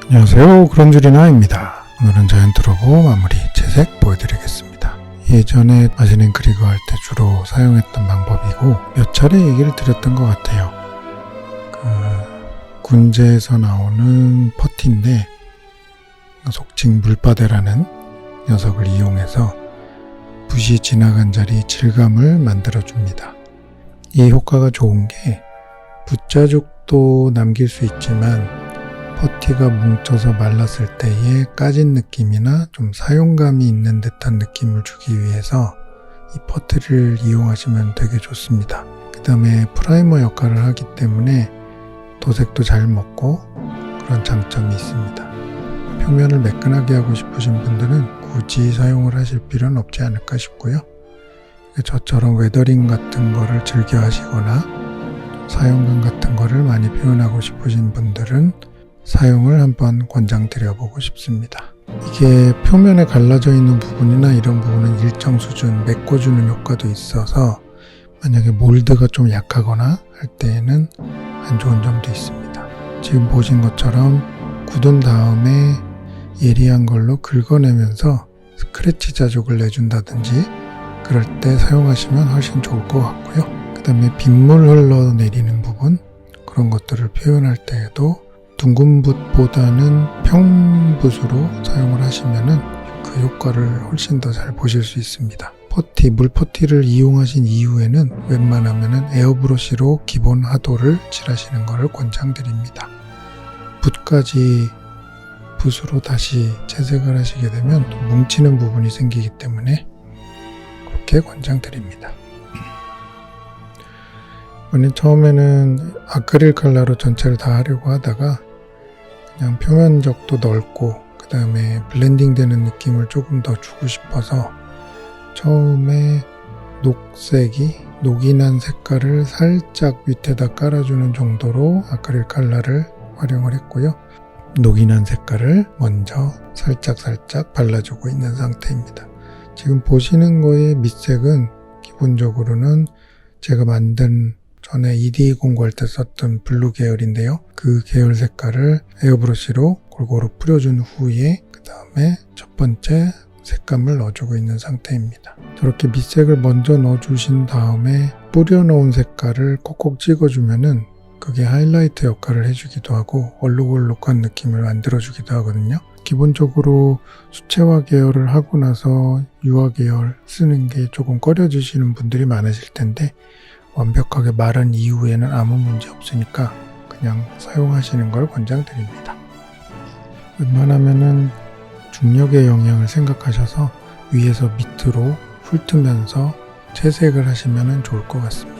안녕하세요, 그런줄이나입니다. 오늘은 자이언트 로보 마무리 채색 보여드리겠습니다. 예전에 마지넨 그리거 할 때 주로 사용했던 방법이고 몇 차례 얘기를 드렸던 것 같아요. 군제에서 나오는 퍼티인데 속칭 물바대라는 녀석을 이용해서 붓이 지나간 자리 질감을 만들어줍니다. 이 효과가 좋은 게 붓자죽도 남길 수 있지만 퍼티가 뭉쳐서 말랐을 때의 까진 느낌이나 좀 사용감이 있는 듯한 느낌을 주기 위해서 이 퍼티를 이용하시면 되게 좋습니다. 그 다음에 프라이머 역할을 하기 때문에 도색도 잘 먹고 그런 장점이 있습니다. 표면을 매끈하게 하고 싶으신 분들은 굳이 사용을 하실 필요는 없지 않을까 싶고요. 저처럼 웨더링 같은 거를 즐겨 하시거나 사용감 같은 거를 많이 표현하고 싶으신 분들은 사용을 한번 권장드려보고 싶습니다. 이게 표면에 갈라져 있는 부분이나 이런 부분은 일정 수준 메꿔주는 효과도 있어서 만약에 몰드가 좀 약하거나 할 때에는 안 좋은 점도 있습니다. 지금 보신 것처럼 굳은 다음에 예리한 걸로 긁어내면서 스크래치 자국을 내준다든지 그럴 때 사용하시면 훨씬 좋을 것 같고요. 그 다음에 빗물 흘러내리는 부분 그런 것들을 표현할 때에도 둥근 붓보다는 평붓으로 사용을 하시면은 그 효과를 훨씬 더 잘 보실 수 있습니다. 퍼티, 물퍼티를 이용하신 이후에는 웬만하면은 에어브러쉬로 기본 하도를 칠하시는 것을 권장드립니다. 붓까지 붓으로 다시 채색을 하시게 되면 또 뭉치는 부분이 생기기 때문에 그렇게 권장드립니다. 처음에는 아크릴 컬러로 전체를 다 하려고 하다가 그냥 표면적도 넓고 그 다음에 블렌딩 되는 느낌을 조금 더 주고 싶어서 처음에 녹이 난 색깔을 살짝 밑에다 깔아주는 정도로 아크릴 컬러를 활용을 했고요. 녹이 난 색깔을 먼저 살짝 발라주고 있는 상태입니다. 지금 보시는 거의 밑색은 기본적으로는 제가 만든 전에 ED 공구할 때 썼던 블루 계열인데요. 그 계열 색깔을 에어브러쉬로 골고루 뿌려준 후에 그 다음에 첫 번째 색감을 넣어주고 있는 상태입니다. 저렇게 밑색을 먼저 넣어주신 다음에 뿌려놓은 색깔을 콕콕 찍어주면은 그게 하이라이트 역할을 해주기도 하고 얼룩얼룩한 느낌을 만들어주기도 하거든요. 기본적으로 수채화 계열을 하고 나서 유화 계열 쓰는 게 조금 꺼려지시는 분들이 많으실 텐데 완벽하게 마른 이후에는 아무 문제 없으니까 그냥 사용하시는 걸 권장드립니다. 웬만하면은 중력의 영향을 생각하셔서 위에서 밑으로 훑으면서 채색을 하시면 좋을 것 같습니다.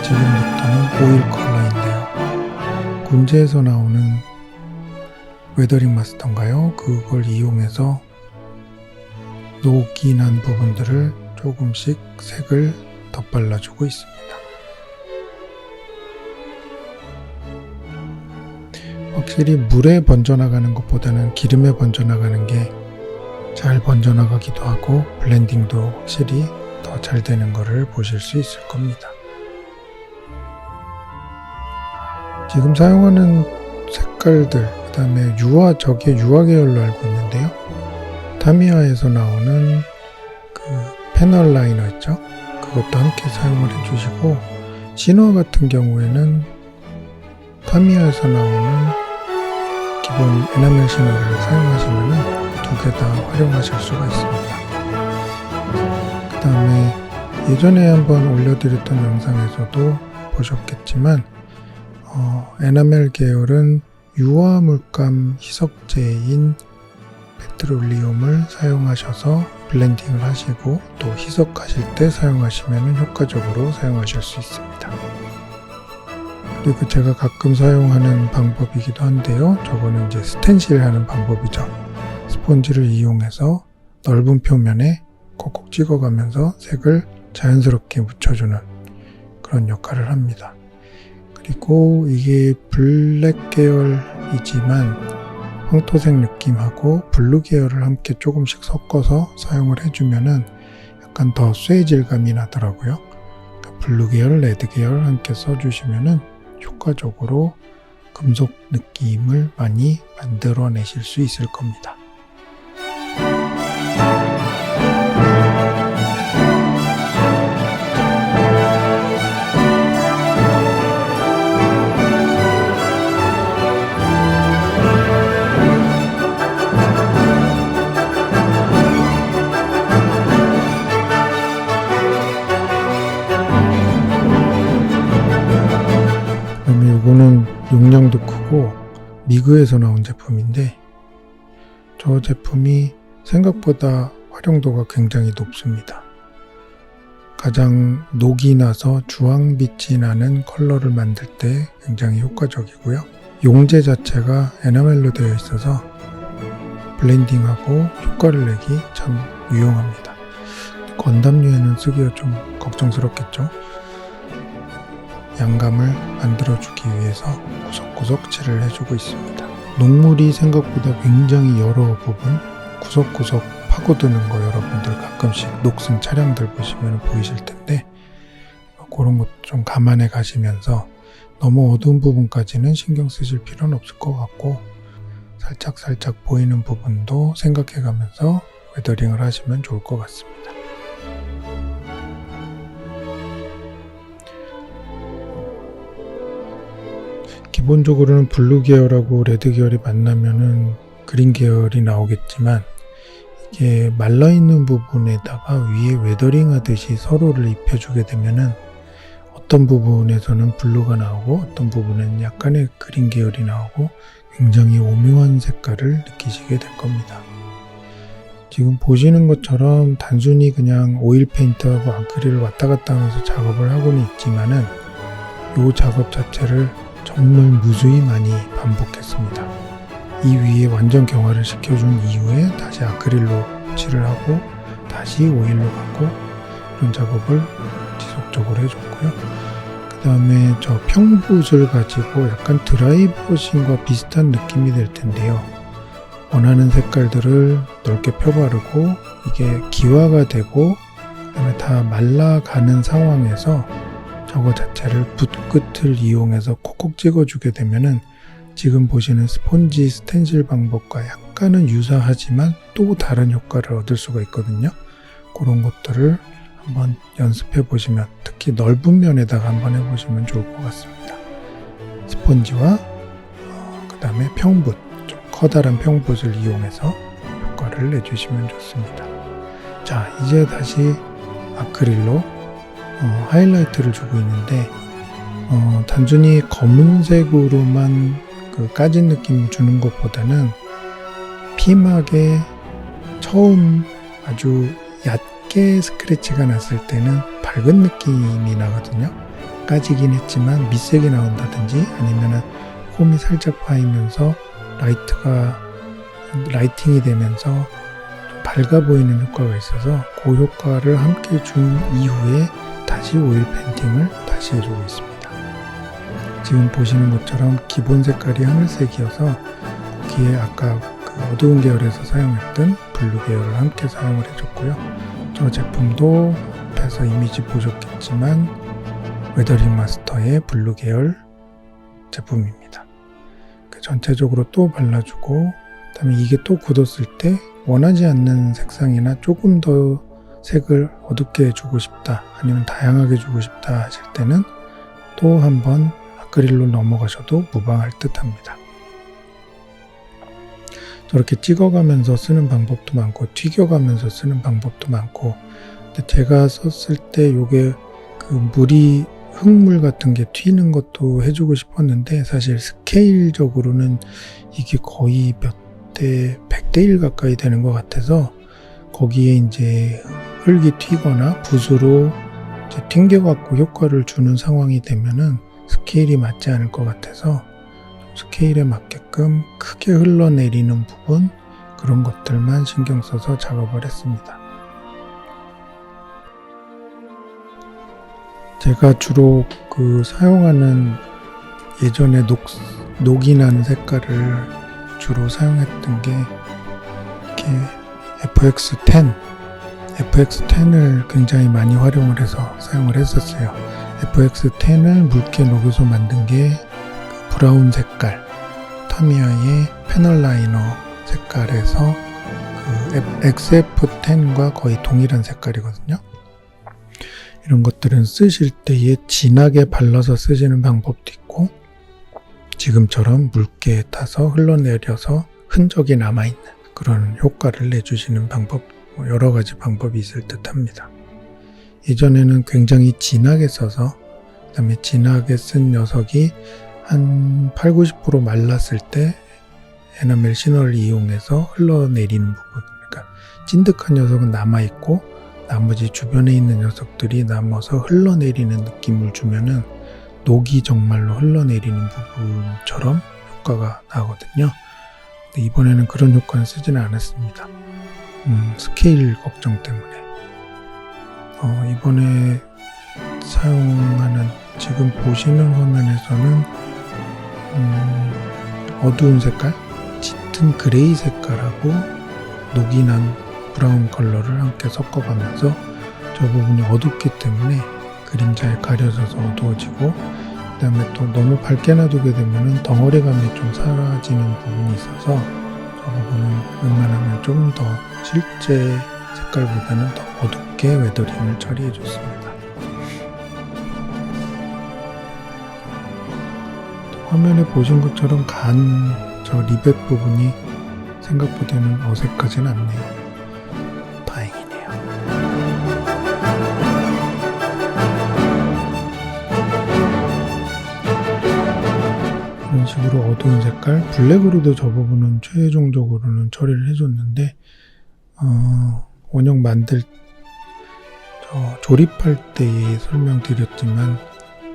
지금부터는 오일 컬러인데요. 군제에서 나오는 웨더링 마스터인가요? 그걸 이용해서 녹이 난 부분들을 조금씩 색을 덧발라주고 있습니다. 확실히 물에 번져나가는 것보다는 기름에 번져나가는 게 잘 번져나가기도 하고 블렌딩도 확실히 더 잘 되는 것을 보실 수 있을 겁니다. 지금 사용하는 색깔들, 그 다음에 저게 유화 계열로 알고 있는데요. 타미야에서 나오는 그 패널 라이너 있죠? 그것도 함께 사용을 해주시고, 시노아 같은 경우에는 타미야에서 나오는 기본 에나멜 시너를 사용하시면 두 개 다 활용하실 수가 있습니다. 그 다음에 예전에 한번 올려드렸던 영상에서도 보셨겠지만 에나멜 계열은 유화 물감 희석제인 페트롤리움을 사용하셔서 블렌딩을 하시고 또 희석하실 때 사용하시면 효과적으로 사용하실 수 있습니다. 그리고 제가 가끔 사용하는 방법이기도 한데요. 저거는 이제 스텐실 하는 방법이죠. 스폰지를 이용해서 넓은 표면에 콕콕 찍어가면서 색을 자연스럽게 묻혀주는 그런 역할을 합니다. 그리고 이게 블랙 계열이지만 황토색 느낌하고 블루 계열을 함께 조금씩 섞어서 사용을 해주면은 약간 더 쇠 질감이 나더라고요. 그러니까 블루 계열, 레드 계열 함께 써주시면은 효과적으로 금속 느낌을 많이 만들어내실 수 있을 겁니다. 그다음에 이거는 용량도 크고 미그에서 나온 제품인데 저 제품이 생각보다 활용도가 굉장히 높습니다. 가장 녹이 나서 주황빛이 나는 컬러를 만들 때 굉장히 효과적이고요. 용제 자체가 에나멜로 되어 있어서 블렌딩하고 효과를 내기 참 유용합니다. 건담류에는 쓰기가 좀 걱정스럽겠죠. 양감을 만들어주기 위해서 구석구석 칠을 해주고 있습니다. 녹물이 생각보다 굉장히 여러 부분 구석구석 파고드는 거 여러분들 가끔씩 녹슨 차량들 보시면 보이실 텐데 그런 것 좀 감안해 가시면서 너무 어두운 부분까지는 신경 쓰실 필요는 없을 것 같고 살짝 보이는 부분도 생각해 가면서 웨더링을 하시면 좋을 것 같습니다. 기본적으로는 블루 계열하고 레드 계열이 만나면은 그린 계열이 나오겠지만 이게 말라있는 부분에다가 위에 웨더링 하듯이 서로를 입혀주게 되면은 어떤 부분에서는 블루가 나오고 어떤 부분에는 약간의 그린 계열이 나오고 굉장히 오묘한 색깔을 느끼시게 될 겁니다. 지금 보시는 것처럼 단순히 그냥 오일 페인트하고 아크릴을 왔다 갔다 하면서 작업을 하고는 있지만은 이 작업 자체를 정말 무수히 많이 반복했습니다. 이 위에 완전 경화를 시켜준 이후에 다시 아크릴로 칠을 하고 다시 오일로 가고 이런 작업을 지속적으로 해줬고요. 그 다음에 저 평붓을 가지고 약간 드라이브러싱과 비슷한 느낌이 될 텐데요. 원하는 색깔들을 넓게 펴바르고 이게 기화가 되고 그 다음에 다 말라가는 상황에서 저거 자체를 붓끝을 이용해서 콕콕 찍어주게 되면은 지금 보시는 스폰지 스텐실 방법과 약간은 유사하지만 또 다른 효과를 얻을 수가 있거든요. 그런 것들을 한번 연습해 보시면 특히 넓은 면에다가 한번 해보시면 좋을 것 같습니다. 스폰지와 그 다음에 평붓, 좀 커다란 평붓을 이용해서 효과를 내주시면 좋습니다. 자, 이제 다시 아크릴로 하이라이트를 주고 있는데 단순히 검은색으로만 그 까진 느낌을 주는 것보다는 피막에 처음 아주 얕게 스크래치가 났을 때는 밝은 느낌이 나거든요. 까지긴 했지만 밑색이 나온다든지 아니면은 홈이 살짝 파이면서 라이팅이 되면서 좀 밝아 보이는 효과가 있어서 그 효과를 함께 준 이후에 다시 오일 페인팅을 다시 해주고 있습니다. 지금 보시는 것처럼 기본 색깔이 하늘색이어서 거기에 아까 그 어두운 계열에서 사용했던 블루 계열을 함께 사용을 해줬고요. 저 제품도 앞에서 이미지 보셨겠지만 웨더링 마스터의 블루 계열 제품입니다. 전체적으로 또 발라주고 그다음에 이게 또 굳었을 때 원하지 않는 색상이나 조금 더 색을 어둡게 해주고 싶다 아니면 다양하게 주고 싶다 하실 때는 또 한번 아크릴로 넘어가셔도 무방할 듯 합니다. 저렇게 찍어가면서 쓰는 방법도 많고 튀겨가면서 쓰는 방법도 많고 근데 제가 썼을 때 요게 그 물이 흙물 같은 게 튀는 것도 해주고 싶었는데 사실 스케일적으로는 이게 거의 몇 대, 100대 1 가까이 되는 것 같아서 거기에 이제 흙이 튀거나 붓으로 이제 튕겨갖고 효과를 주는 상황이 되면은 스케일이 맞지 않을 것 같아서 스케일에 맞게끔 크게 흘러내리는 부분 그런 것들만 신경 써서 작업을 했습니다. 제가 주로 사용하는 예전에 녹이 난 색깔을 주로 사용했던 게 이렇게 FX10을 굉장히 많이 활용을 해서 사용을 했었어요. FX10을 묽게 녹여서 만든 게 브라운 색깔, 타미야의 패널 라이너 색깔에서 XF10과 거의 동일한 색깔이거든요. 이런 것들은 쓰실 때에 진하게 발라서 쓰시는 방법도 있고 지금처럼 묽게 타서 흘러내려서 흔적이 남아있는 그런 효과를 내주시는 방법, 여러 가지 방법이 있을 듯 합니다. 예전에는 굉장히 진하게 써서 그 다음에 진하게 쓴 녀석이 한 80-90% 말랐을 때 에나멜 신호를 이용해서 흘러내리는 부분, 그러니까 찐득한 녀석은 남아있고 나머지 주변에 있는 녀석들이 남아서 흘러내리는 느낌을 주면은 녹이 정말로 흘러내리는 부분처럼 효과가 나거든요. 근데 이번에는 그런 효과는 쓰지는 않았습니다. 스케일 걱정 때문에. 이번에 사용하는, 지금 보시는 화면에서는 어두운 색깔, 짙은 그레이 색깔하고 녹이 난 브라운 컬러를 함께 섞어가면서 저 부분이 어둡기 때문에 그림자에 가려져서 어두워지고, 그 다음에 또 너무 밝게 놔두게 되면 덩어리감이 좀 사라지는 부분이 있어서 저 부분은 웬만하면 좀 더 실제 색깔보다는 더 어둡게 웨더링을 처리해 줬습니다. 화면에 보신 것처럼 저 리벳 부분이 생각보다는 어색하진 않네요. 다행이네요. 이런 식으로 어두운 색깔, 블랙으로도 저 부분은 최종적으로는 처리를 해줬는데 원형 조립할 때에 설명드렸지만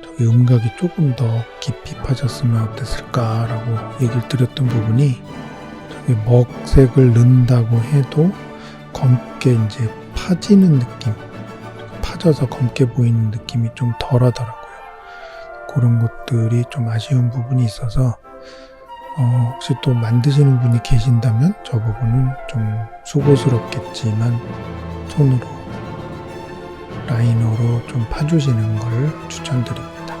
저기 음각이 조금 더 깊이 파졌으면 어땠을까라고 얘기를 드렸던 부분이 저기 먹색을 넣는다고 해도 검게 이제 파지는 느낌, 파져서 검게 보이는 느낌이 좀 덜 하더라고요. 그런 것들이 좀 아쉬운 부분이 있어서 혹시 또 만드시는 분이 계신다면 저 부분은 좀 수고스럽겠지만 손으로 라이너로 좀 파주시는 걸 추천드립니다.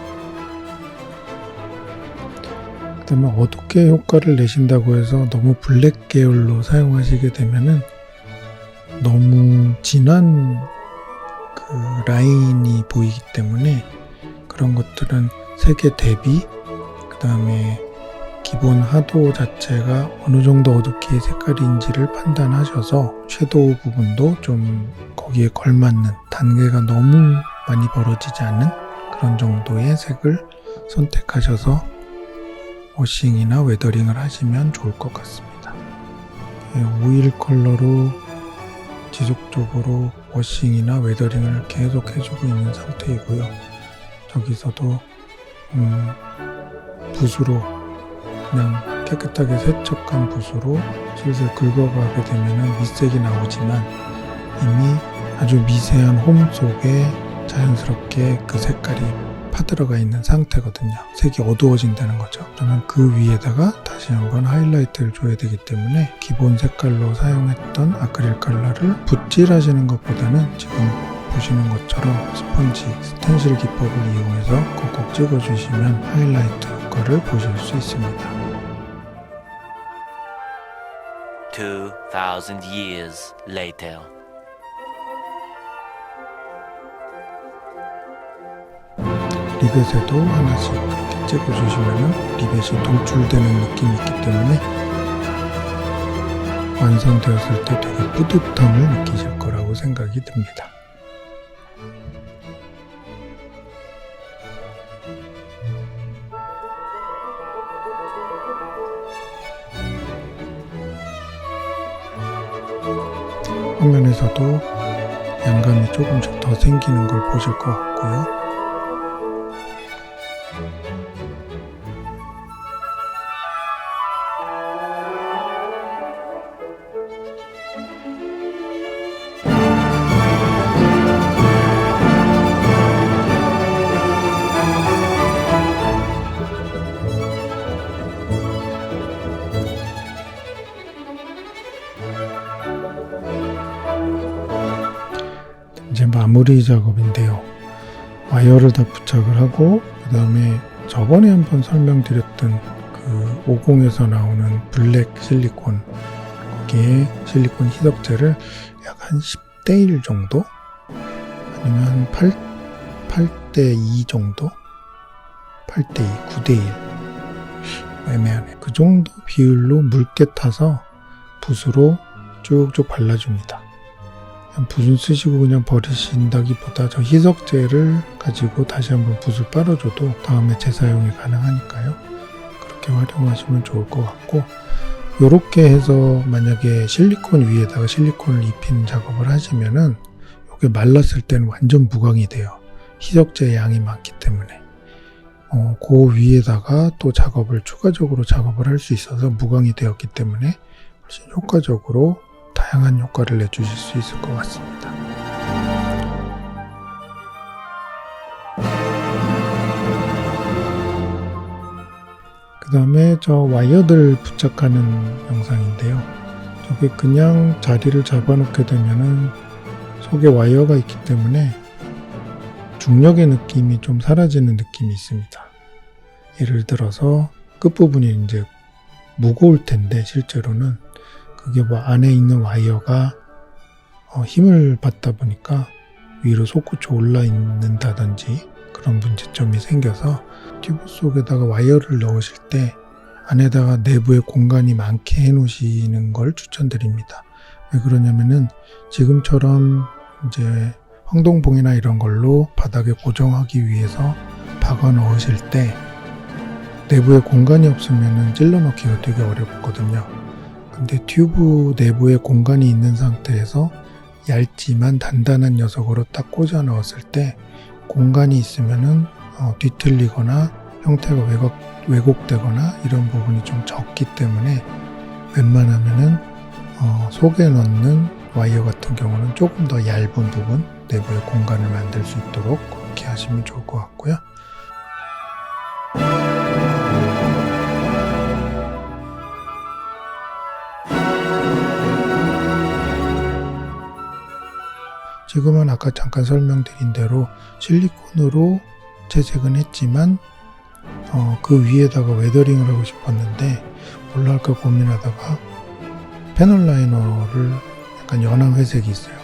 그 다음에 어둡게 효과를 내신다고 해서 너무 블랙 계열로 사용하시게 되면은 너무 진한 그 라인이 보이기 때문에 그런 것들은 색의 대비, 그 다음에 기본 하도 자체가 어느 정도 어둡게 색깔인지를 판단하셔서 섀도우 부분도 좀 거기에 걸맞는, 단계가 너무 많이 벌어지지 않는 그런 정도의 색을 선택하셔서 워싱이나 웨더링을 하시면 좋을 것 같습니다. 오일 컬러로 지속적으로 워싱이나 웨더링을 계속 해주고 있는 상태이고요. 저기서도 붓으로 그냥 깨끗하게 세척한 붓으로 슬슬 긁어가게 되면 밑색이 나오지만 이미 아주 미세한 홈 속에 자연스럽게 그 색깔이 파들어가 있는 상태거든요. 색이 어두워진다는 거죠. 그러면 그 위에다가 다시 한번 하이라이트를 줘야 되기 때문에 기본 색깔로 사용했던 아크릴 컬러를 붓질하시는 것보다는 지금 보시는 것처럼 스펀지, 스텐실 기법을 이용해서 꼭꼭 찍어주시면 하이라이트 효과를 보실 수 있습니다. 2000 years later. 리벳에도 하나씩 이렇게 찍어주시면 리벳이 돌출되는 느낌이 있기 때문에 완성되었을 때 되게 뿌듯함을 느끼실 거라고 생각이 듭니다. 화면에서도 양감이 조금씩 더 생기는 걸 보실 것 같고요. 이제 마무리 작업인데요. 와이어를 다 부착을 하고 그 다음에 저번에 한번 설명드렸던 그 50에서 나오는 블랙 실리콘, 거기에 실리콘 희석제를 약 한 10대 1 정도, 아니면 8대 2 정도, 8대 2, 9대 1 애매하네. 그 정도 비율로 묽게 타서 붓으로 쭉쭉 발라줍니다. 붓은 쓰시고 그냥 버리신다기보다 저 희석제를 가지고 다시 한번 붓을 빨아줘도 다음에 재사용이 가능하니까요. 그렇게 활용하시면 좋을 것 같고, 요렇게 해서 만약에 실리콘 위에다가 실리콘을 입히는 작업을 하시면은 이게 말랐을 때는 완전 무광이 돼요. 희석제 양이 많기 때문에. 그 위에다가 또 작업을 추가적으로 작업을 할 수 있어서 무광이 되었기 때문에 훨씬 효과적으로 다양한 효과를 내주실 수 있을 것 같습니다. 그 다음에 저 와이어들 부착하는 영상인데요. 저게 그냥 자리를 잡아놓게 되면은 속에 와이어가 있기 때문에 중력의 느낌이 좀 사라지는 느낌이 있습니다. 예를 들어서 끝부분이 이제 무거울 텐데 실제로는 그게 뭐 안에 있는 와이어가 힘을 받다 보니까 위로 솟구쳐 올라 있는다든지 그런 문제점이 생겨서 튜브 속에다가 와이어를 넣으실 때 안에다가 내부에 공간이 많게 해 놓으시는 걸 추천드립니다. 왜 그러냐면은 지금처럼 이제 황동봉이나 이런 걸로 바닥에 고정하기 위해서 박아 넣으실 때 내부에 공간이 없으면은 찔러 넣기가 되게 어렵거든요. 근데 튜브 내부에 공간이 있는 상태에서 얇지만 단단한 녀석으로 딱 꽂아 넣었을 때 공간이 있으면은 뒤틀리거나 형태가 왜곡되거나 이런 부분이 좀 적기 때문에 웬만하면은 속에 넣는 와이어 같은 경우는 조금 더 얇은 부분 내부에 공간을 만들 수 있도록 그렇게 하시면 좋을 것 같고요. 지금은 아까 잠깐 설명드린 대로 실리콘으로 채색은 했지만 그 위에다가 웨더링을 하고 싶었는데 뭘로 할까 고민하다가 패널 라이너를 약간 연한 회색이 있어요.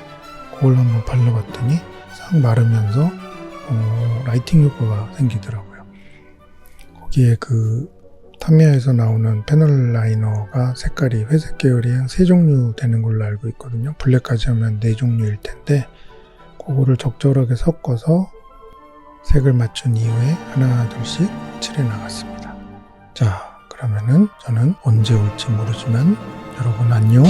그걸 한번 발라봤더니 싹 마르면서 라이팅 효과가 생기더라고요. 거기에 그 타미야에서 나오는 패널 라이너가 색깔이 회색 계열이 한 3종류 되는 걸로 알고 있거든요. 블랙까지 하면 4종류일 텐데 그거를 적절하게 섞어서 색을 맞춘 이후에 하나 둘씩 칠해 나갔습니다. 자, 그러면은 저는 언제 올지 모르지만 여러분 안녕.